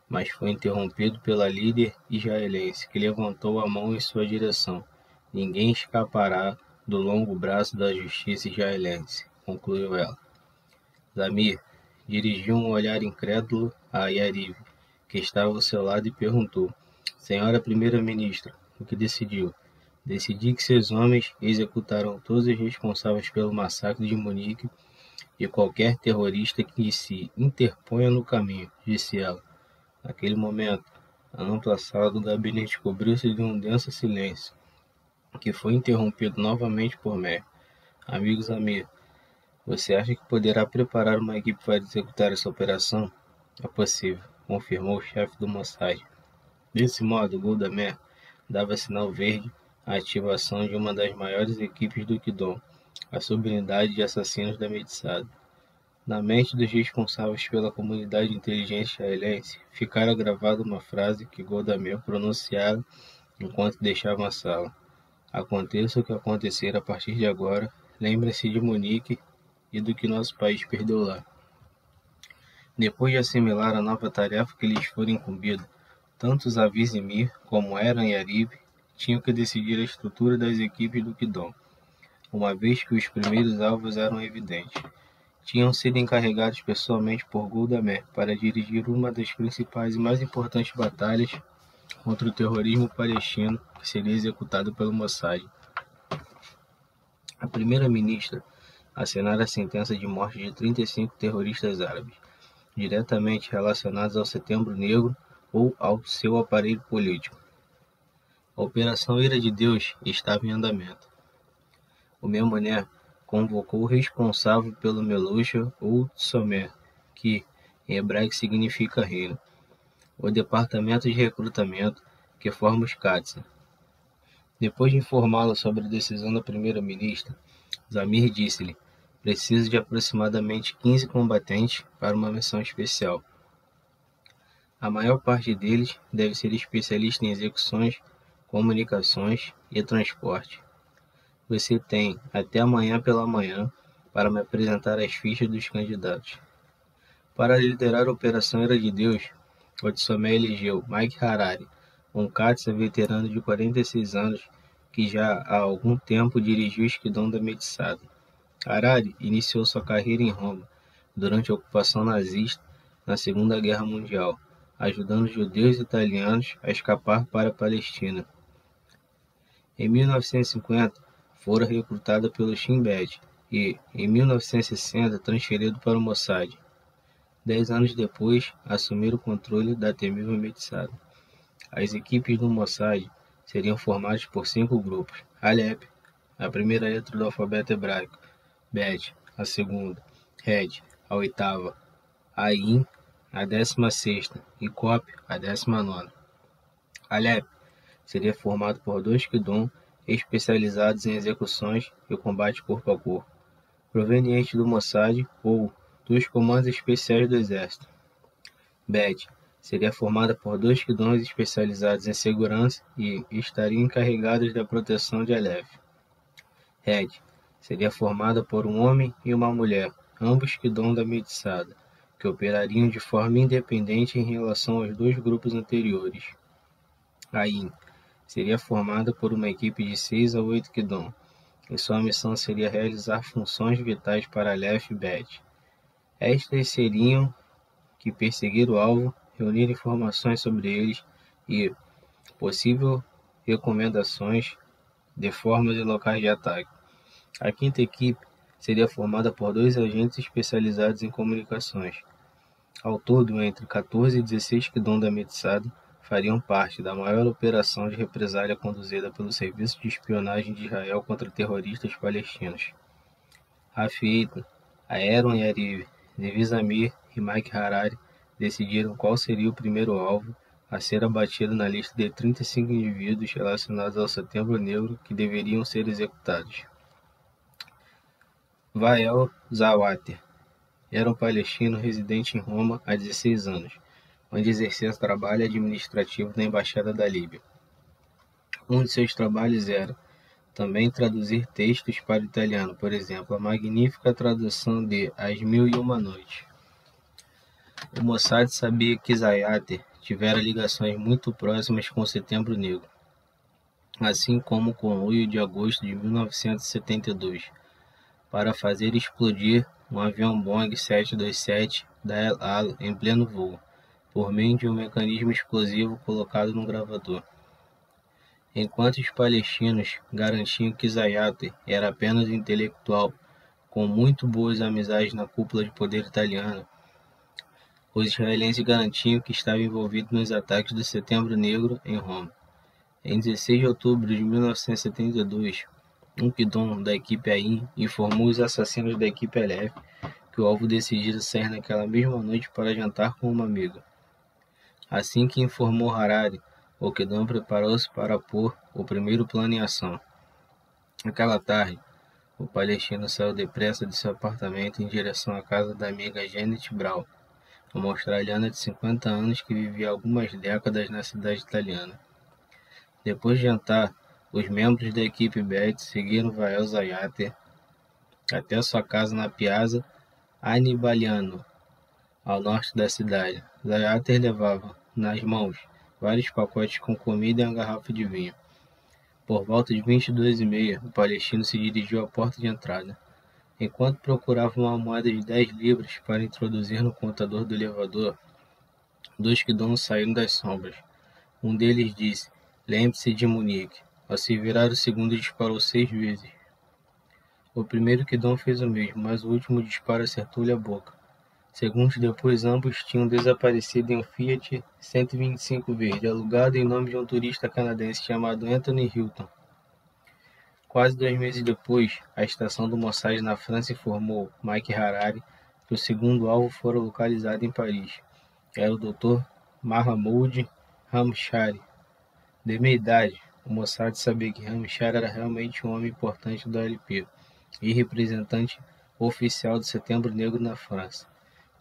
S1: mas foi interrompido pela líder israelense, que levantou a mão em sua direção. Ninguém escapará do longo braço da justiça israelense, concluiu ela. Zamir dirigiu um olhar incrédulo a Yariv, que estava ao seu lado, e perguntou: Senhora Primeira-Ministra, o que decidiu? Decidi que seus homens executarão todos os responsáveis pelo massacre de Munique e qualquer terrorista que se interponha no caminho, disse ela. Naquele momento, a ampla sala do gabinete cobriu-se de um denso silêncio, que foi interrompido novamente por Meir. Amigo Zamir, você acha que poderá preparar uma equipe para executar essa operação? É possível, confirmou o chefe do Mossad. Desse modo, Golda Meir dava sinal verde à ativação de uma das maiores equipes do Kidon, a subunidade de assassinos da Medsad. Na mente dos responsáveis pela comunidade de inteligência israelense, ficara gravada uma frase que Golda Meir pronunciara enquanto deixava a sala. Aconteça o que acontecer a partir de agora, lembre-se de Munique e do que nosso país perdeu lá. Depois de assimilar a nova tarefa que lhes fora incumbida, tanto os Avizimir como Eran e Yariv tinham que decidir a estrutura das equipes do Kidon, uma vez que os primeiros alvos eram evidentes. Tinham sido encarregados pessoalmente por Golda Meir para dirigir uma das principais e mais importantes batalhas contra o terrorismo palestino que seria executado pelo Mossad. A primeira-ministra assinara a sentença de morte de 35 terroristas árabes, diretamente relacionados ao Setembro Negro ou ao seu aparelho político. A Operação Ira de Deus estava em andamento. O Memoné convocou o responsável pelo Melucha ou Tsomer, que em hebraico significa reino, o departamento de recrutamento, que forma os Katsa. Depois de informá-lo sobre a decisão da primeira-ministra, Zamir disse-lhe: preciso de aproximadamente 15 combatentes para uma missão especial. A maior parte deles deve ser especialista em execuções, comunicações e transporte. Você tem até amanhã pela manhã para me apresentar as fichas dos candidatos. Para liderar a Operação Ira de Deus, o Tsomé elegeu Mike Harari, um Katsa veterano de 46 anos que já há algum tempo dirigiu o esquadrão da Medsad. Harari iniciou sua carreira em Roma, durante a ocupação nazista na Segunda Guerra Mundial, ajudando judeus e italianos a escapar para a Palestina. Em 1950, fora recrutado pelo Shin Bet e, em 1960, transferido para o Mossad. 10 anos depois, assumiram o controle da temível Medsad. As equipes do Mossad seriam formadas por 5 grupos: Aleph, a primeira letra do alfabeto hebraico; Bet, a segunda; Red, a oitava; Ain, a 16ª; e Kop, a 19ª. Aleph seria formado por 2 Kidon especializados em execuções e combate corpo a corpo, provenientes do Mossad ou dos comandos especiais do Exército. Bet seria formada por 2 Kidons especializados em segurança e estariam encarregados da proteção de Aleph. Red seria formada por um homem e uma mulher, ambos Kidon da Medsad, que operariam de forma independente em relação aos 2 grupos anteriores. Ain seria formada por uma equipe de 6 a 8 Kidon, e sua missão seria realizar funções vitais para Aleph e Bet. Estas seriam que perseguir o alvo, reunir informações sobre eles e possível recomendações de formas e locais de ataque. A quinta equipe seria formada por 2 agentes especializados em comunicações. Ao todo, entre 14 e 16 Kidon da Metzada fariam parte da maior operação de represália conduzida pelo Serviço de Espionagem de Israel contra terroristas palestinos. Rafi Eitan, Aaron Yariv, Levi Zamir e Mike Harari decidiram qual seria o primeiro alvo a ser abatido na lista de 35 indivíduos relacionados ao Setembro Negro que deveriam ser executados. Wael Zawater era um palestino residente em Roma há 16 anos, onde exercia trabalho administrativo na Embaixada da Líbia. Um de seus trabalhos era também traduzir textos para o italiano, por exemplo, a magnífica tradução de As Mil e Uma Noites. O Mossad sabia que Zayater tivera ligações muito próximas com o Setembro Negro, assim como com o 8 de agosto de 1972, para fazer explodir um avião Boeing 727 da El Al em pleno voo, por meio de um mecanismo explosivo colocado num gravador. Enquanto os palestinos garantiam que Zayater era apenas intelectual, com muito boas amizades na cúpula de poder italiana, os israelenses garantiam que estava envolvido nos ataques do Setembro Negro em Roma. Em 16 de outubro de 1972, um Kidon da equipe AIM informou os assassinos da equipe Aleph que o alvo decidido sair naquela mesma noite para jantar com uma amiga. Assim que informou Harari, o Kidon preparou-se para pôr o primeiro plano em ação. Naquela tarde, o palestino saiu depressa de seu apartamento em direção à casa da amiga Janet Brown, uma australiana de 50 anos que vivia algumas décadas na cidade italiana. Depois de jantar, os membros da equipe Bet seguiram Wael Zayater até sua casa na Piazza Annibaliano, ao norte da cidade. Zayater levava nas mãos vários pacotes com comida e uma garrafa de vinho. Por volta de 22h30, o palestino se dirigiu à porta de entrada. Enquanto procurava uma moeda de 10 libras para introduzir no contador do elevador, 2 Kidons saíram das sombras. Um deles disse: "Lembre-se de Munique." Ao se virar, o segundo disparou 6 vezes. O primeiro Kidon fez o mesmo, mas o último disparo acertou-lhe a boca. Segundos depois, ambos tinham desaparecido em um Fiat 125 verde, alugado em nome de um turista canadense chamado Anthony Hilton. Quase 2 meses depois, a estação do Mossad na França informou Mike Harari que o segundo alvo fora localizado em Paris. Era o Dr. Mahmoud Hamshari. De meia idade, o Mossad sabia que Hamshari era realmente um homem importante do ALP e representante oficial do Setembro Negro na França.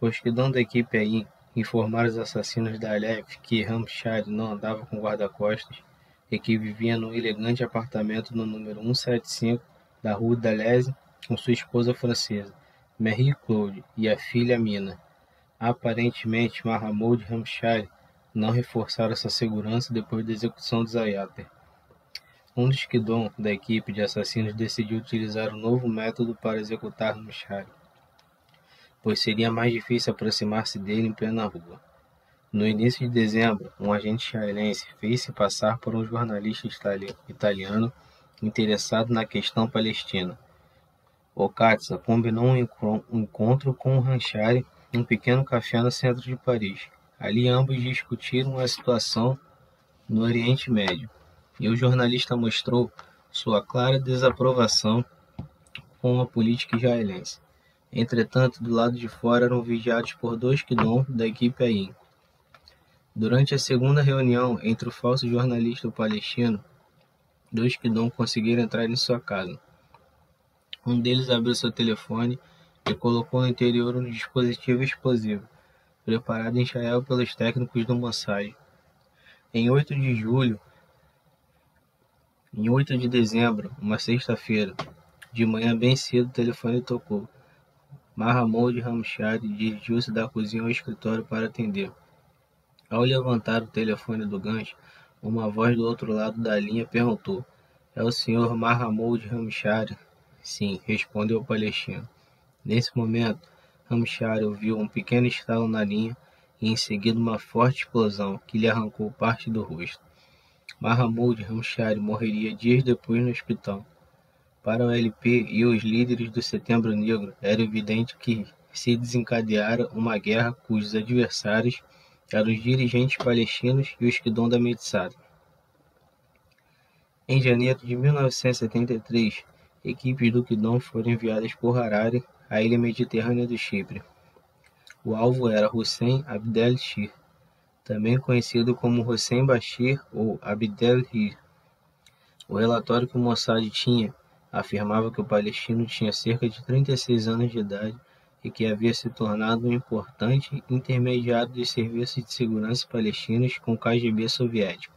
S1: Os Kidon da equipe AIM informaram os assassinos da Aleph que Hamshari não andava com guarda-costas e que vivia num elegante apartamento no número 175 da Rue d'Alès com sua esposa francesa, Marie-Claude, e a filha Mina. Aparentemente, Mahmoud Hamshari não reforçaram essa segurança depois da execução de Zayater. Um dos Kidon da equipe de assassinos decidiu utilizar um novo método para executar Hamshari, pois seria mais difícil aproximar-se dele em plena rua. No início de dezembro, um agente israelense fez-se passar por um jornalista italiano interessado na questão palestina. O Katza combinou um encontro com o Hamshari em um pequeno café no centro de Paris. Ali ambos discutiram a situação no Oriente Médio, e o jornalista mostrou sua clara desaprovação com a política israelense. Entretanto, do lado de fora eram vigiados por 2 Kidon da equipe AIM. Durante a segunda reunião entre o falso jornalista e o palestino, 2 Kidon conseguiram entrar em sua casa. Um deles abriu seu telefone e colocou no interior um dispositivo explosivo, preparado em Israel pelos técnicos do Mossad. Em 8 de dezembro, uma sexta-feira, de manhã bem cedo, o telefone tocou. Mahmoud Hamshari dirigiu-se da cozinha ao escritório para atender. Ao levantar o telefone do gancho, Uma voz do outro lado da linha perguntou: "É o senhor Mahmoud Hamshari?" "Sim", respondeu o palestino. Nesse momento, Hamshari ouviu um pequeno estalo na linha e em seguida uma forte explosão que lhe arrancou parte do rosto. Mahmoud Hamshari morreria dias depois no hospital. Para o LP e os líderes do Setembro Negro, era evidente que se desencadeara uma guerra cujos adversários eram os dirigentes palestinos e os Kidon da Metzada. Em janeiro de 1973, equipes do Kidon foram enviadas por Harare, a ilha mediterrânea do Chipre. O alvo era Hussein Abdel-Shir, também conhecido como Hussein Bashir ou Abdel-Hir. O relatório que o Mossad tinha afirmava que o palestino tinha cerca de 36 anos de idade e que havia se tornado um importante intermediário dos serviços de segurança palestinos com o KGB soviético.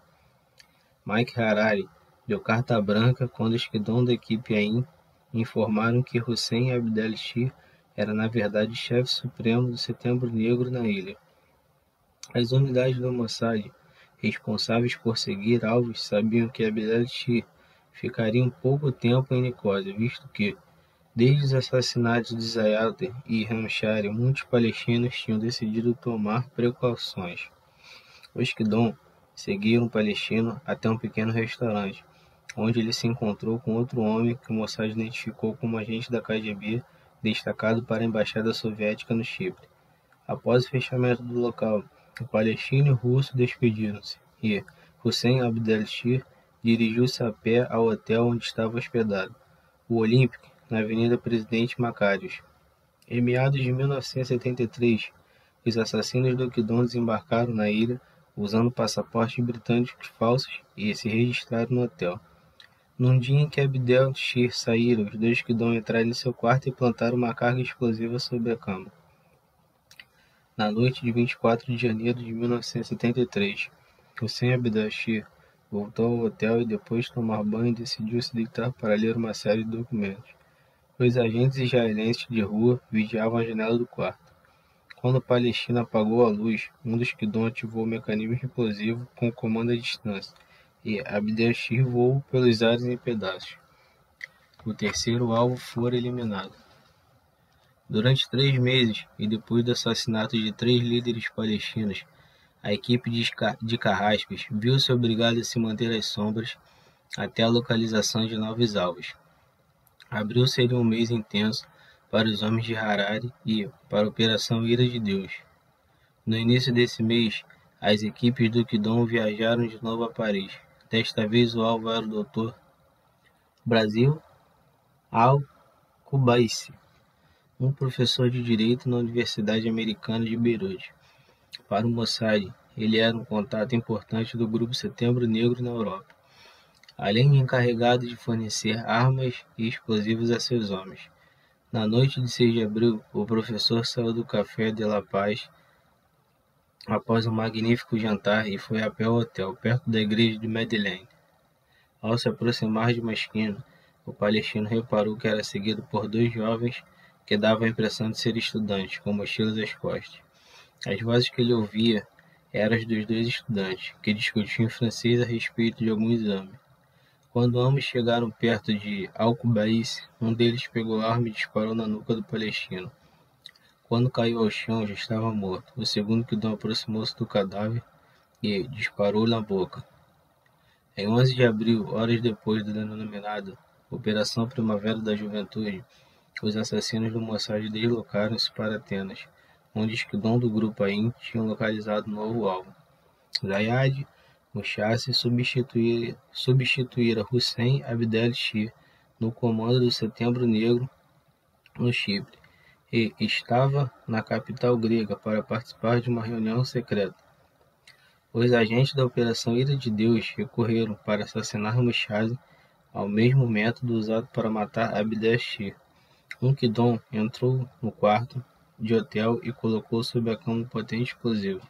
S1: Mike Harari deu carta branca quando os Kidon da equipe AIM informaram que Hussein Abdel-Shir era na verdade chefe supremo do Setembro Negro na ilha. As unidades do Mossad responsáveis por seguir alvos sabiam que Abdel-Shir ficaria um pouco tempo em Nicósia, visto que, desde os assassinatos de Zayat e Hamshari, muitos palestinos tinham decidido tomar precauções. Os Kidon seguiram o palestino até um pequeno restaurante, onde ele se encontrou com outro homem que o Mossad identificou como agente da KGB destacado para a embaixada soviética no Chipre. Após o fechamento do local, o palestino e o russo despediram-se e Hussein Abdel-Shir dirigiu-se a pé ao hotel onde estava hospedado, o Olympic, na Avenida Presidente Macários. Em meados de 1973, os assassinos do Kidon desembarcaram na ilha usando passaportes britânicos falsos e se registraram no hotel. Num dia em que Abdel-Shir saíra, os dois Kidon entraram em seu quarto e plantaram uma carga explosiva sobre a cama. Na noite de 24 de janeiro de 1973, Hussein Abdel-Shir voltou ao hotel e, depois de tomar banho, decidiu se deitar para ler uma série de documentos. Os agentes israelenses de rua vigiavam a janela do quarto. Quando o palestino apagou a luz, um dos Kidon ativou o mecanismo explosivo com o comando à distância, e Abdel-Shir voou pelos ares em pedaços. O terceiro alvo fora eliminado. Durante 3 meses, e depois do assassinato de 3 líderes palestinos, a equipe de Carrascos viu-se obrigada a se manter às sombras até a localização de novos alvos. Abril seria um mês intenso para os homens de Harare e para a Operação Ira de Deus. No início desse mês, as equipes do Kidon viajaram de novo a Paris. Desta vez o alvo era o Dr. Brasil Al-Kubaisi, um professor de Direito na Universidade Americana de Beirute. Para o Mossad, ele era um contato importante do Grupo Setembro Negro na Europa, além de encarregado de fornecer armas e explosivos a seus homens. Na noite de 6 de abril, o professor saiu do Café de La Paz após um magnífico jantar e foi a pé ao hotel, perto da igreja de Madeleine. Ao se aproximar de uma esquina, o palestino reparou que era seguido por 2 jovens que davam a impressão de ser estudantes, com mochilas às costas. As vozes que ele ouvia eram as dos 2 estudantes, que discutiam em francês a respeito de algum exame. Quando ambos chegaram perto de Al-Kubaisi, um deles pegou a arma e disparou na nuca do palestino. Quando caiu ao chão, já estava morto. O segundo Kidon aproximou-se do cadáver e disparou na boca. Em 11 de abril, horas depois da denominada Operação Primavera da Juventude, os assassinos do Mossad deslocaram-se para Atenas, onde os Kidon do grupo AIM tinham localizado um novo alvo. Zayad Mushassi substituíra Hussein Abdel-Shir no comando do Setembro Negro no Chipre e estava na capital grega para participar de uma reunião secreta. Os agentes da Operação Ira de Deus recorreram para assassinar Mushassi ao mesmo método usado para matar Abdel-Shir. Um Kidon entrou no quarto de hotel e colocou sob a cama um potente explosivo.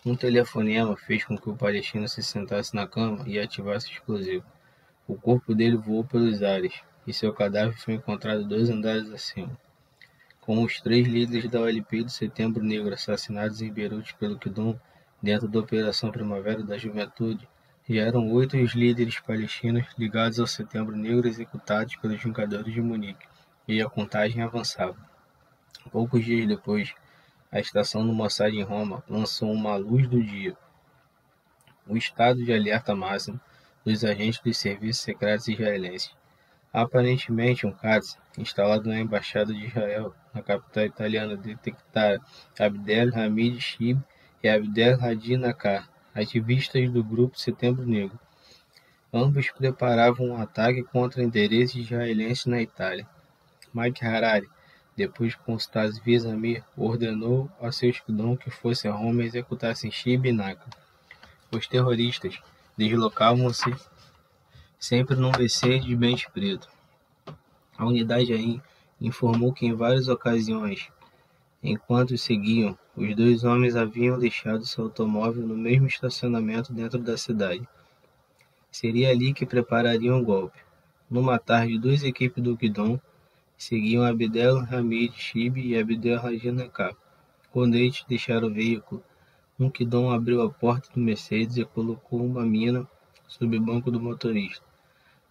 S1: Um telefonema fez com que o palestino se sentasse na cama e ativasse o explosivo. O corpo dele voou pelos ares e seu cadáver foi encontrado 2 andares acima. Com os 3 líderes da OLP do Setembro Negro assassinados em Beirute pelo Kidon, Dentro da Operação Primavera da Juventude, já eram 8 os líderes palestinos ligados ao Setembro Negro executados pelos Vingadores de Munique, e a contagem avançava. Poucos dias depois, a estação do Mossad em Roma lançou uma luz do dia, o estado de alerta máximo dos agentes dos serviços secretos israelenses. Aparentemente, um CATS, instalado na Embaixada de Israel, na capital italiana, detectara Abdel Hamid Shib e Abdel Hadi Nakar, ativistas do Grupo Setembro Negro. Ambos preparavam um ataque contra interesses israelenses na Itália. Mike Harari, depois de consultar via Zamir, ordenou a seu esquadrão que fosse a Roma e executassem Shib e Nakar. Os terroristas deslocavam-se sempre num Mercedes-Benz preto. A unidade aí informou que em várias ocasiões, enquanto seguiam, os dois homens haviam deixado seu automóvel no mesmo estacionamento dentro da cidade. Seria ali que preparariam o golpe. Numa tarde, duas equipes do Guidon seguiam Abdel Hamid Shib e Abdel Hadi Nakar. Quando eles deixaram o veículo, um Guidon abriu a porta do Mercedes e colocou uma mina sob o banco do motorista.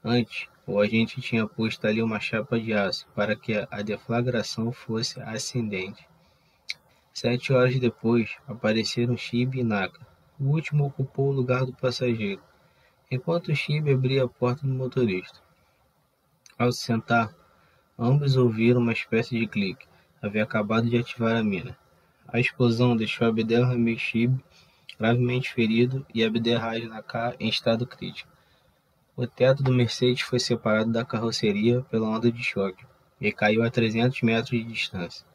S1: Antes, o agente tinha posto ali uma chapa de aço para que a deflagração fosse ascendente. 7 horas depois, apareceram Shib e Nakar. O último ocupou o lugar do passageiro, enquanto Shib abria a porta do motorista. Ao se sentar, ambos ouviram uma espécie de clique. Havia acabado de ativar a mina. A explosão deixou Abdel Hamid Shib gravemente ferido e Abdel Hadi Nakar em estado crítico. O teto do Mercedes foi separado da carroceria pela onda de choque e caiu a 300 metros de distância.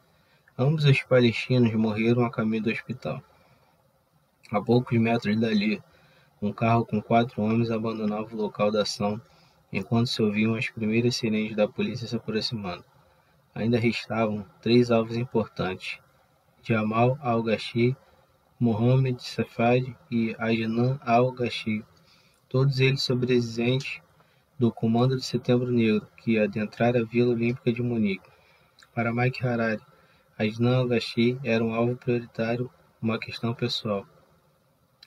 S1: Ambos os palestinos morreram a caminho do hospital. A poucos metros dali, um carro com 4 homens abandonava o local da ação, enquanto se ouviam as primeiras sirenes da polícia se aproximando. Ainda restavam 3 alvos importantes: Jamal al-Ghashi, Mohamed Safad e Adnan al-Ghashi, todos eles sobreviventes do Comando de Setembro Negro, que adentrara a Vila Olímpica de Munique. Para Mike Harari, Adnan al-Ghashi era um alvo prioritário, uma questão pessoal.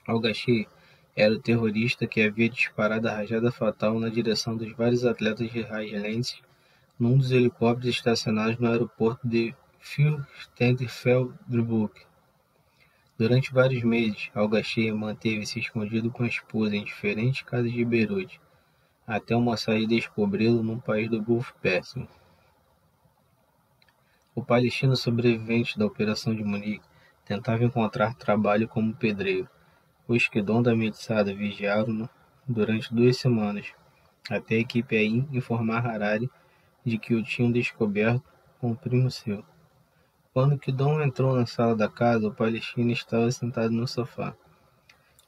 S1: Al-Ghashi era o terrorista que havia disparado a rajada fatal na direção dos vários atletas israelenses num dos helicópteros estacionados no aeroporto de Fürstenfeldbruck. Durante vários meses, Al-Ghashi manteve-se escondido com a esposa em diferentes casas de Beirute, até o Mossad descobri-lo num país do Golfo Pérsico. O palestino sobrevivente da Operação de Munique tentava encontrar trabalho como pedreiro. Os Guidon da Metzada vigiaram-no durante 2 semanas, até a equipe aí informar Harari de que o tinham descoberto com um primo seu. Quando Guidon entrou na sala da casa, o palestino estava sentado no sofá.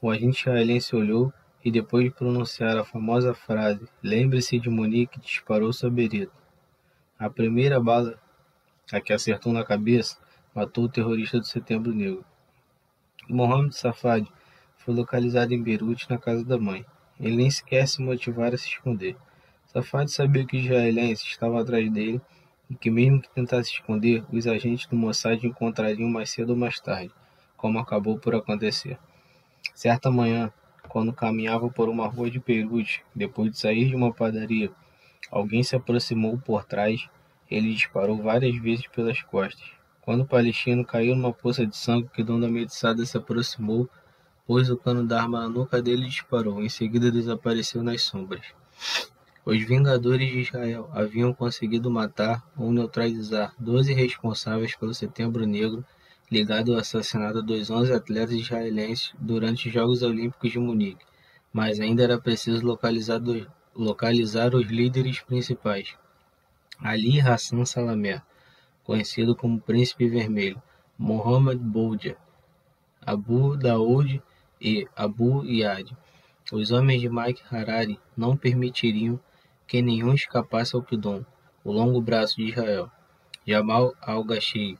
S1: O agente israelense olhou e, depois de pronunciar a famosa frase "Lembre-se de Munique", disparou sua bereta. A primeira bala, a que acertou na cabeça, matou o terrorista do Setembro Negro. Mohamed Safad foi localizado em Beirute, na casa da mãe. Ele nem sequer se motivara a se esconder. Safad sabia que os israelenses estavam atrás dele e que, mesmo que tentasse esconder, os agentes do Mossad o encontrariam mais cedo ou mais tarde, como acabou por acontecer. Certa manhã, quando caminhava por uma rua de Beirute, depois de sair de uma padaria, alguém se aproximou por trás. Ele disparou várias vezes pelas costas. Quando o palestino caiu numa poça de sangue, o Guidon da Metzada se aproximou, pôs o cano da arma na nuca dele e disparou. Em seguida desapareceu nas sombras. Os Vingadores de Israel haviam conseguido matar ou neutralizar 12 responsáveis pelo Setembro Negro, ligado ao assassinato dos 11 atletas israelenses durante os Jogos Olímpicos de Munique, mas ainda era preciso localizar os líderes principais. Ali Hassan Salamé, conhecido como Príncipe Vermelho, Mohamed Boudia, Abu Daoud e Abu Iyad. Os homens de Mike Harari não permitiriam que nenhum escapasse ao Guidon, o longo braço de Israel. Jamal al-Ghashi,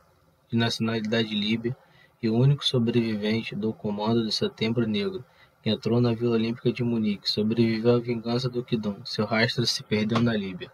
S1: de nacionalidade líbia e o único sobrevivente do Comando do Setembro Negro, que entrou na Vila Olímpica de Munique, sobreviveu à vingança do Guidon. Seu rastro se perdeu na Líbia.